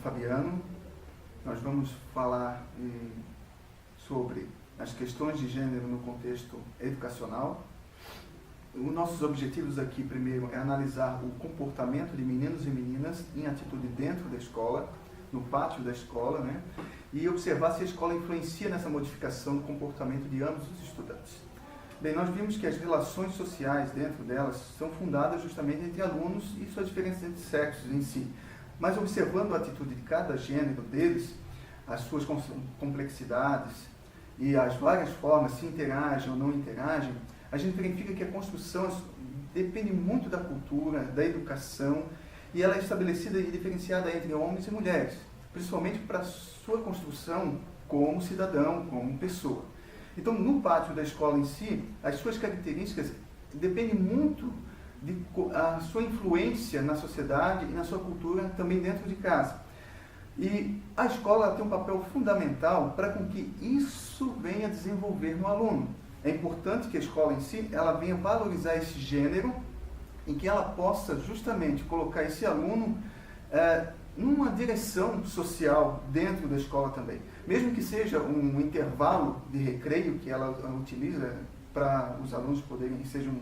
Fabiano. Nós vamos falar sobre as questões de gênero no contexto educacional. Os nossos objetivos aqui, primeiro, é analisar o comportamento de meninos e meninas em atitude dentro da escola, no pátio da escola, né? E observar se a escola influencia nessa modificação do comportamento de ambos os estudantes. Bem, nós vimos que as relações sociais dentro delas são fundadas justamente entre alunos e suas diferenças entre sexos em si. Mas observando a atitude de cada gênero deles, as suas complexidades e as várias formas, se interagem ou não interagem, a gente verifica que a construção depende muito da cultura, da educação, e ela é estabelecida e diferenciada entre homens e mulheres, principalmente para a sua construção como cidadão, como pessoa. Então, no pátio da escola em si, as suas características dependem muito da sua influência na sociedade e na sua cultura também dentro de casa. E a escola tem um papel fundamental para com que isso venha desenvolver no aluno. É importante que a escola em si ela venha valorizar esse gênero em que ela possa justamente colocar esse aluno numa direção social dentro da escola também. Mesmo que seja um intervalo de recreio que ela utiliza para os alunos poderem, sejam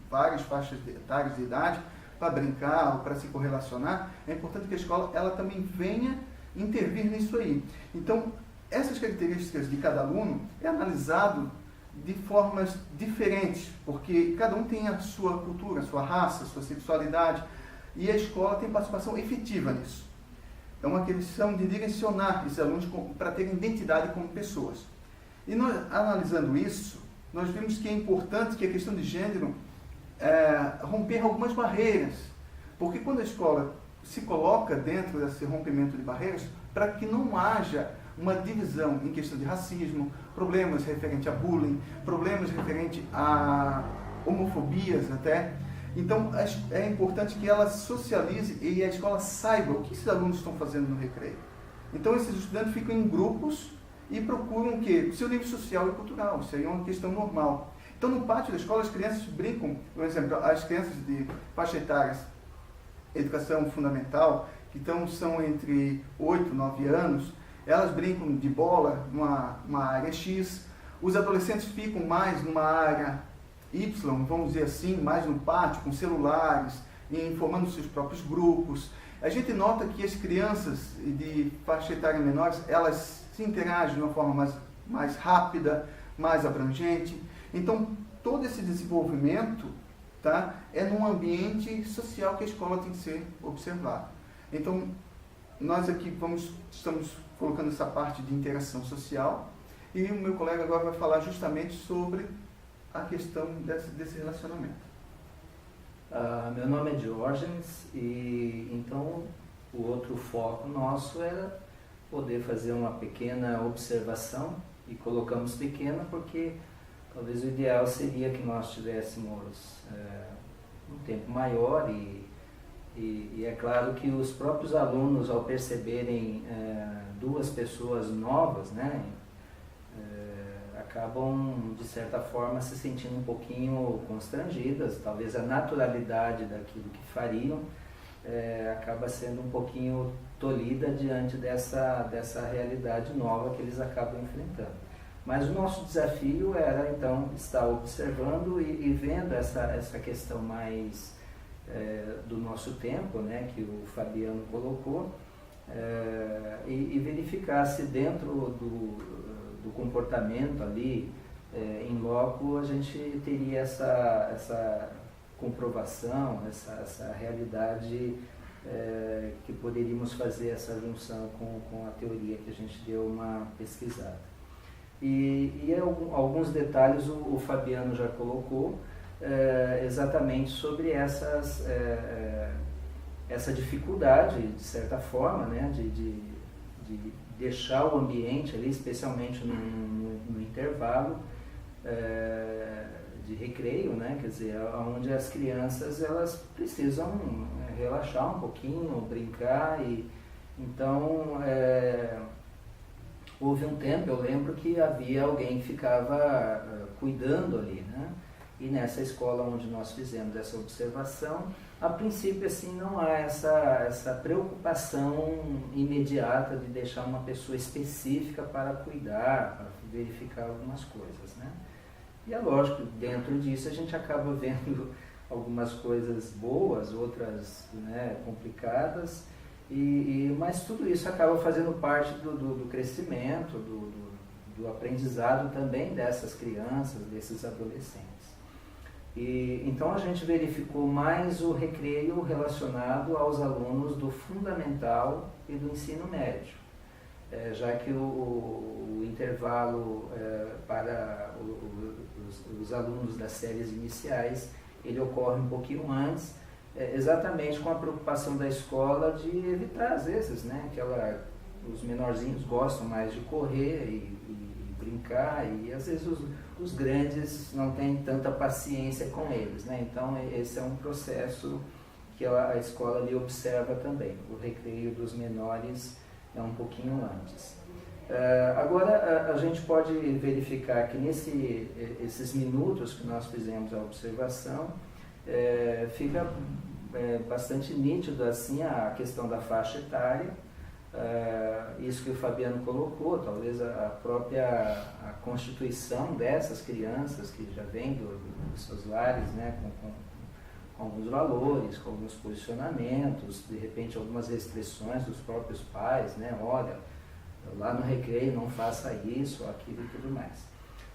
várias faixas etárias de idade, para brincar ou para se correlacionar, é importante que a escola ela também venha intervir nisso aí. Então, essas características de cada aluno é analisado de formas diferentes, porque cada um tem a sua cultura, a sua raça, a sua sexualidade, e a escola tem participação efetiva nisso. É uma questão de direcionar esses alunos para terem identidade como pessoas. E nós, analisando isso, nós vimos que é importante que a questão de gênero romper algumas barreiras, porque quando a escola se coloca dentro desse rompimento de barreiras, para que não haja uma divisão em questão de racismo, problemas referentes a bullying, problemas referentes a homofobias até. Então, é importante que ela socialize e a escola saiba o que esses alunos estão fazendo no recreio. Então, esses estudantes ficam em grupos e procuram o quê? O seu nível social e cultural. Isso aí é uma questão normal. Então, no pátio da escola, as crianças brincam, por exemplo, as crianças de faixa etária, educação fundamental, que são entre 8 e 9 anos, elas brincam de bola numa área X, os adolescentes ficam mais numa área Y, vamos dizer assim, mais no pátio, com celulares, formando seus próprios grupos. A gente nota que as crianças de faixa etária menores, elas se interagem de uma forma mais rápida, mais abrangente. Então, todo esse desenvolvimento é num ambiente social que a escola tem que ser observada. Então, nós aqui estamos colocando essa parte de interação social e o meu colega agora vai falar justamente sobre a questão desse relacionamento. Meu nome é Diógenes e então o outro foco nosso era poder fazer uma pequena observação, e colocamos pequena porque talvez o ideal seria que nós tivéssemos um tempo maior e é claro que os próprios alunos, ao perceberem duas pessoas novas, né, acabam, de certa forma, se sentindo um pouquinho constrangidas. Talvez a naturalidade daquilo que fariam acaba sendo um pouquinho tolhida diante dessa realidade nova que eles acabam enfrentando. Mas o nosso desafio era, então, estar observando e vendo essa questão mais do nosso tempo, né, que o Fabiano colocou, e verificar se dentro do comportamento ali, em loco, a gente teria essa comprovação, essa realidade que poderíamos fazer essa junção com a teoria que a gente deu uma pesquisada. E alguns detalhes o Fabiano já colocou, exatamente sobre essa dificuldade, de certa forma, né, de deixar o ambiente ali, especialmente no intervalo de recreio, né, quer dizer, onde as crianças elas precisam relaxar um pouquinho, brincar, e então houve um tempo, eu lembro que havia alguém que ficava cuidando ali, né? E nessa escola onde nós fizemos essa observação, a princípio assim não há essa preocupação imediata de deixar uma pessoa específica para cuidar, para verificar algumas coisas, né? E é lógico, dentro disso a gente acaba vendo algumas coisas boas, outras, né, complicadas, mas tudo isso acaba fazendo parte do crescimento, do aprendizado também dessas crianças, desses adolescentes. Então a gente verificou mais o recreio relacionado aos alunos do fundamental e do ensino médio, já que o intervalo para os alunos das séries iniciais, ele ocorre um pouquinho antes, exatamente com a preocupação da escola de evitar, às vezes, né, os menorzinhos gostam mais de correr e brincar, e às vezes os grandes não têm tanta paciência com eles, né? Então esse é um processo que a escola ali observa também. O recreio dos menores é um pouquinho antes. Agora a gente pode verificar que esses minutos que nós fizemos a observação, fica bastante nítido assim a questão da faixa etária. Isso que o Fabiano colocou, talvez a própria constituição dessas crianças que já vêm dos seus lares, né, com alguns valores, com alguns posicionamentos, de repente algumas restrições dos próprios pais, né, olha, lá no recreio não faça isso, aquilo e tudo mais.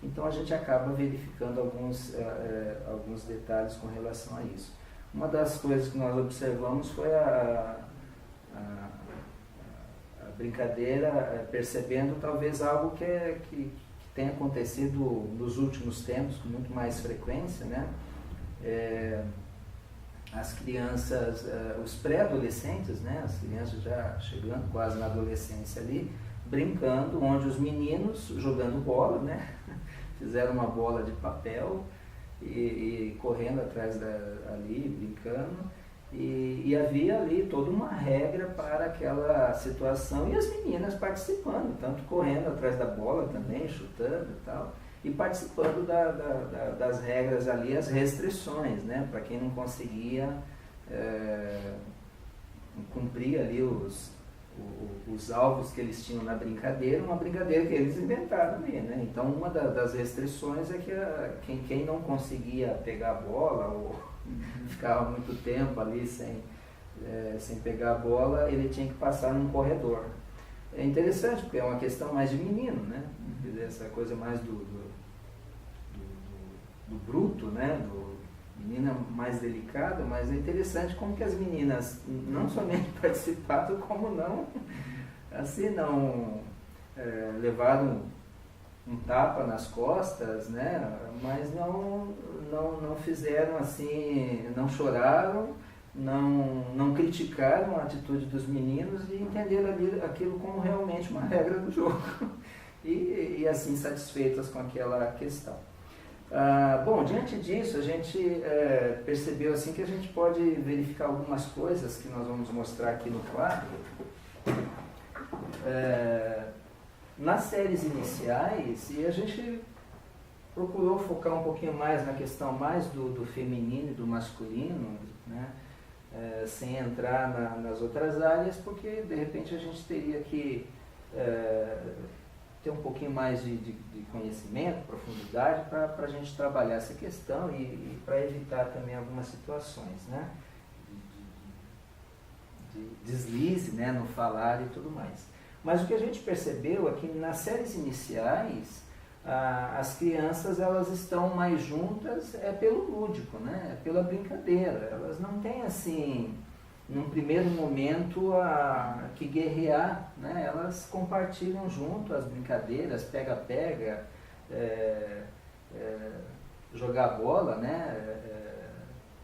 Então a gente acaba verificando alguns detalhes com relação a isso. Uma das coisas que nós observamos foi a brincadeira, percebendo talvez algo que tem acontecido nos últimos tempos com muito mais frequência, né? As crianças, os pré-adolescentes, né? As crianças já chegando quase na adolescência ali, brincando, onde os meninos jogando bola, né? Fizeram uma bola de papel e correndo atrás ali, brincando. E havia ali toda uma regra para aquela situação, e as meninas participando, tanto correndo atrás da bola também, chutando e tal, e participando das regras ali, as restrições, né, para quem não conseguia cumprir ali os alvos que eles tinham na brincadeira, uma brincadeira que eles inventaram ali, né? Então uma das restrições é que quem não conseguia pegar a bola ou ficava muito tempo ali sem pegar a bola, ele tinha que passar num corredor. É interessante, porque é uma questão mais de menino, né? Quer dizer, essa coisa mais do bruto, né? Menina mais delicada, mas é interessante como que as meninas não somente participaram, como não levaram um tapa nas costas, né? Mas não fizeram assim, não choraram, não criticaram a atitude dos meninos e entenderam aquilo como realmente uma regra do jogo e assim satisfeitas com aquela questão. Bom, diante disso a gente percebeu assim que a gente pode verificar algumas coisas que nós vamos mostrar aqui no quadro. Nas séries iniciais, e a gente procurou focar um pouquinho mais na questão mais do feminino e do masculino, né? Sem entrar nas outras áreas, porque de repente a gente teria que ter um pouquinho mais de conhecimento, profundidade, para a gente trabalhar essa questão e para evitar também algumas situações, né? De deslize, né, no falar e tudo mais. Mas o que a gente percebeu é que nas séries iniciais, as crianças elas estão mais juntas pelo lúdico, né? Pela brincadeira. Elas não têm assim, num primeiro momento, que guerrear, né? Elas compartilham junto as brincadeiras, pega-pega, jogar bola, né?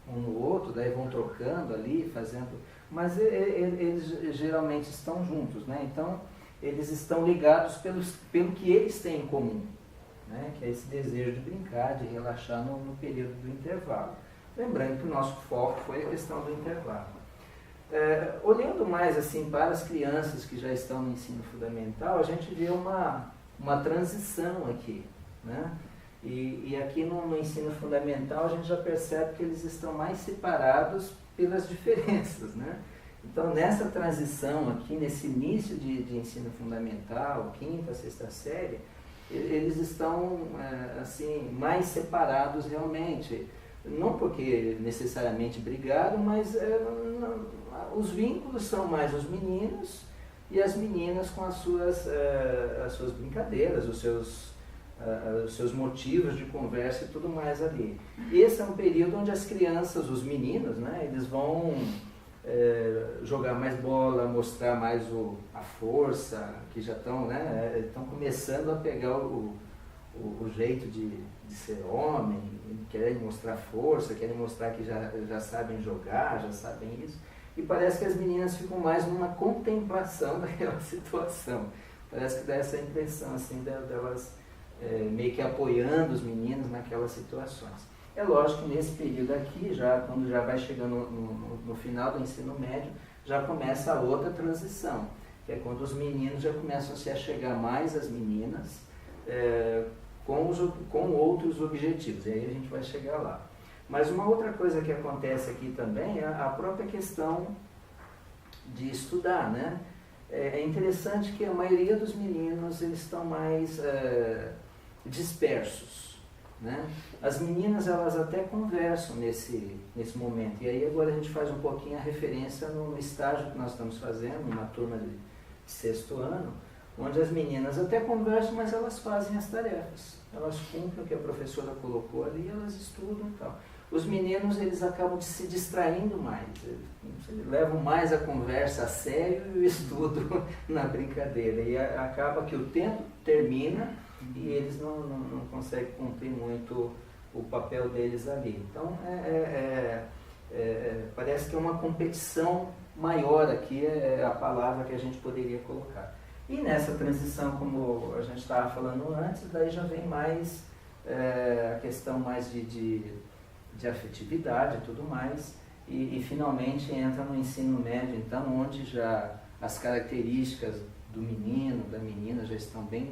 Um no outro, daí vão trocando ali, fazendo... Mas eles geralmente estão juntos, né? Então, eles estão ligados pelo que eles têm em comum, né? Que é esse desejo de brincar, de relaxar no período do intervalo. Lembrando que o nosso foco foi a questão do intervalo. Olhando mais assim para as crianças que já estão no ensino fundamental, a gente vê uma transição aqui, né? E aqui no ensino fundamental a gente já percebe que eles estão mais separados pelas diferenças, né? Então nessa transição aqui, nesse início de ensino fundamental, quinta, sexta série, eles estão assim, mais separados realmente. Não porque necessariamente brigaram, mas os vínculos são mais os meninos e as meninas com as suas brincadeiras, os seus motivos de conversa e tudo mais ali. Esse é um período onde as crianças, os meninos, né, eles vão jogar mais bola, mostrar mais a força, que já estão, né, estão começando a pegar o jeito de ser homem, querem mostrar força, querem mostrar que já sabem jogar, já sabem isso. E parece que as meninas ficam mais numa contemplação daquela situação. Parece que dá essa impressão assim, delas meio que apoiando os meninos naquelas situações. É lógico que nesse período aqui, quando já vai chegando no final do ensino médio, já começa a outra transição, que é quando os meninos já começam a se achegar mais às meninas, com outros objetivos, e aí a gente vai chegar lá. Mas uma outra coisa que acontece aqui também é a própria questão de estudar, né? É interessante que a maioria dos meninos eles estão mais dispersos, né? As meninas elas até conversam nesse momento, e aí agora a gente faz um pouquinho a referência no estágio que nós estamos fazendo, numa turma de sexto ano, onde as meninas até conversam, mas elas fazem as tarefas. Elas cumprem o que a professora colocou ali, elas estudam e tal. Os meninos, eles acabam se distraindo mais, eles levam mais a conversa a sério e o estudo na brincadeira. E acaba que o tempo termina e eles não conseguem cumprir muito o papel deles ali. Então, parece que é uma competição maior aqui, é a palavra que a gente poderia colocar. E nessa transição, como a gente estava falando antes, daí já vem mais a questão mais de afetividade e tudo mais, e finalmente entra no ensino médio, então, onde já as características do menino, da menina já estão bem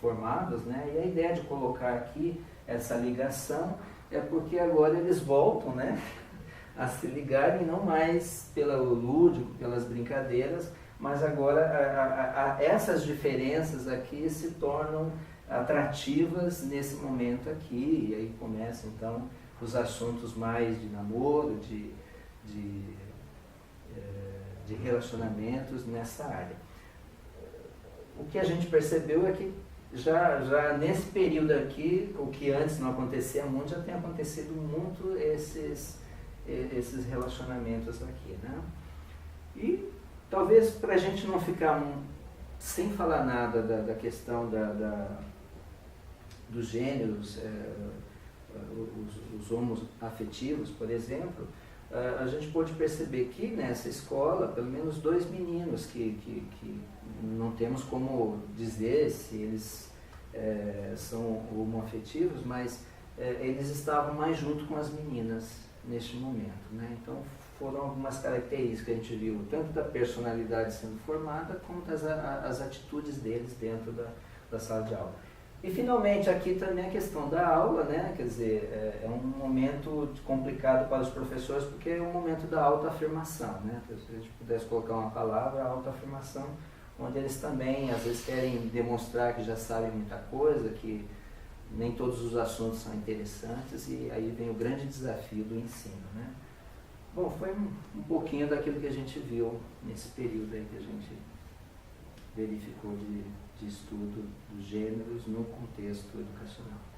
formadas, né? E a ideia de colocar aqui essa ligação é porque agora eles voltam, né, a se ligarem não mais pelo lúdico, pelas brincadeiras, mas agora essas diferenças aqui se tornam atrativas nesse momento aqui, e aí começam então os assuntos mais de namoro, de relacionamentos nessa área. O que a gente percebeu é que já nesse período aqui, o que antes não acontecia muito, já tem acontecido muito esses relacionamentos aqui, né? E talvez para a gente não ficar sem falar nada da questão dos gêneros, os homoafetivos, por exemplo, a gente pôde perceber que nessa escola, pelo menos 2 meninos que não temos como dizer se eles são homoafetivos, mas eles estavam mais junto com as meninas neste momento, né? Então foram algumas características que a gente viu, tanto da personalidade sendo formada, quanto as atitudes deles dentro da sala de aula. E finalmente aqui também a questão da aula, né? Quer dizer, é um momento complicado para os professores porque é um momento da autoafirmação, né? Se a gente pudesse colocar uma palavra, autoafirmação, onde eles também às vezes querem demonstrar que já sabem muita coisa, que nem todos os assuntos são interessantes, e aí vem o grande desafio do ensino, né? Bom, foi um pouquinho daquilo que a gente viu nesse período aí que a gente verificou de estudo dos gêneros no contexto educacional.